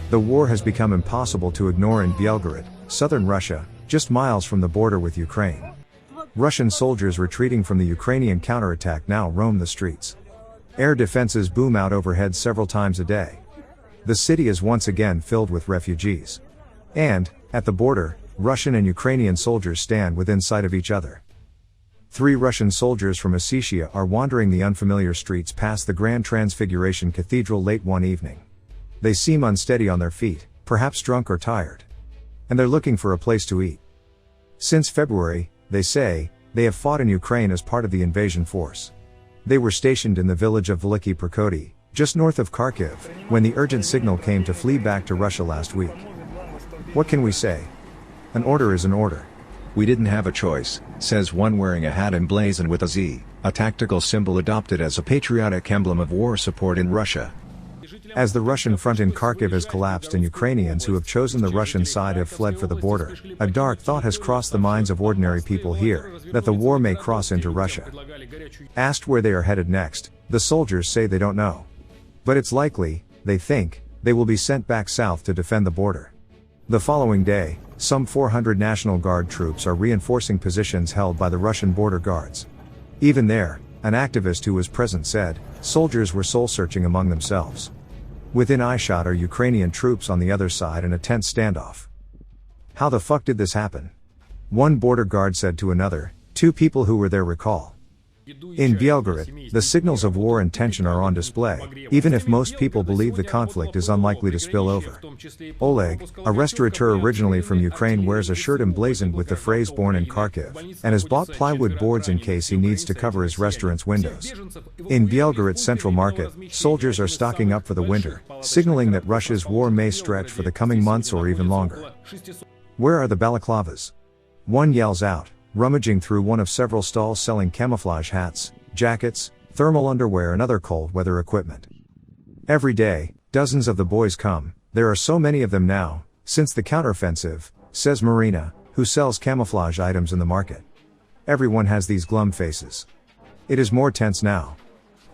The war has become impossible to ignore in Belgorod, southern Russia, just miles from the border with Ukraine. Russian soldiers retreating from the Ukrainian counterattack now roam the streets. Air defenses boom out overhead several times a day. The city is once again filled with refugees. And, at the border, Russian and Ukrainian soldiers stand within sight of each other. 3 Russian soldiers from Ossetia are wandering the unfamiliar streets past the Grand Transfiguration Cathedral late one evening. They seem unsteady on their feet, perhaps drunk or tired. And they're looking for a place to eat. Since February, they say, they have fought in Ukraine as part of the invasion force. They were stationed in the village of Veliki Prokody, just north of Kharkiv, when the urgent signal came to flee back to Russia last week. What can we say? An order is an order. We didn't have a choice, says one wearing a hat emblazoned with a Z, a tactical symbol adopted as a patriotic emblem of war support in Russia. As the Russian front in Kharkiv has collapsed and Ukrainians who have chosen the Russian side have fled for the border, a dark thought has crossed the minds of ordinary people here, that the war may cross into Russia. Asked where they are headed next, the soldiers say they don't know. But it's likely, they think, they will be sent back south to defend the border. The following day, some 400 National Guard troops are reinforcing positions held by the Russian border guards. Even there, an activist who was present said, soldiers were soul-searching among themselves. Within eyeshot are Ukrainian troops on the other side in a tense standoff. How the fuck did this happen? One border guard said to another, 2 people who were there recall. In Belgorod, the signals of war and tension are on display, even if most people believe the conflict is unlikely to spill over. Oleg, a restaurateur originally from Ukraine, wears a shirt emblazoned with the phrase "born in Kharkiv," and has bought plywood boards in case he needs to cover his restaurant's windows. In Belgorod's central market, soldiers are stocking up for the winter, signaling that Russia's war may stretch for the coming months or even longer. Where are the balaclavas? One yells out, rummaging through one of several stalls selling camouflage hats, jackets, thermal underwear and other cold weather equipment. Every day, dozens of the boys come, there are so many of them now, since the counteroffensive, says Marina, who sells camouflage items in the market. Everyone has these glum faces. It is more tense now.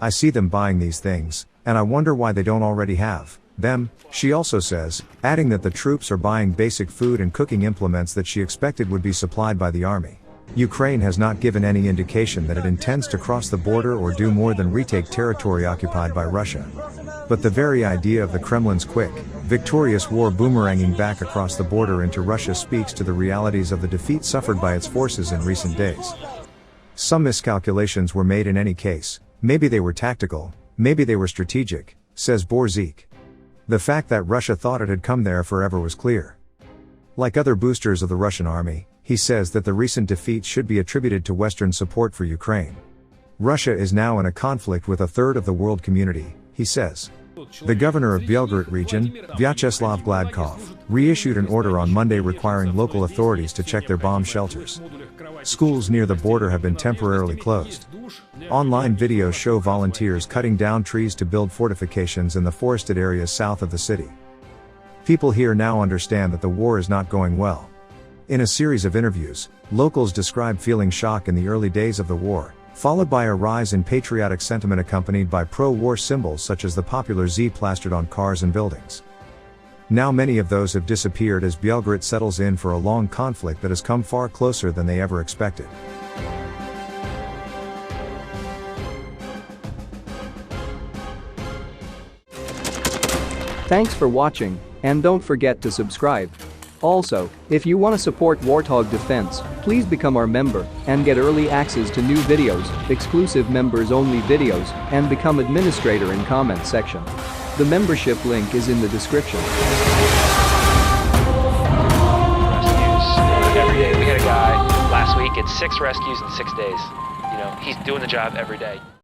I see them buying these things, and I wonder why they don't already have them, she also says, adding that the troops are buying basic food and cooking implements that she expected would be supplied by the army. Ukraine has not given any indication that it intends to cross the border or do more than retake territory occupied by Russia. But the very idea of the Kremlin's quick, victorious war boomeranging back across the border into Russia speaks to the realities of the defeat suffered by its forces in recent days. Some miscalculations were made in any case, maybe they were tactical, maybe they were strategic, says Borzik. The fact that Russia thought it had come there forever was clear. Like other boosters of the Russian army, he says that the recent defeat should be attributed to Western support for Ukraine. Russia is now in a conflict with a third of the world community, he says. The governor of Belgorod region, Vyacheslav Gladkov, reissued an order on Monday requiring local authorities to check their bomb shelters. Schools near the border have been temporarily closed. Online videos show volunteers cutting down trees to build fortifications in the forested areas south of the city. People here now understand that the war is not going well. In a series of interviews, locals describe feeling shock in the early days of the war, followed by a rise in patriotic sentiment accompanied by pro-war symbols such as the popular Z plastered on cars and buildings. Now many of those have disappeared as Belgorod settles in for a long conflict that has come far closer than they ever expected. Thanks for watching, and don't forget to subscribe. Also, if you want to support Warthog Defense, please become our member and get early access to new videos, exclusive members-only videos, and become administrator in comment section. The membership link is in the description. Rescues every day. We had a guy last week, it's 6 rescues in 6 days. You know, he's doing the job every day.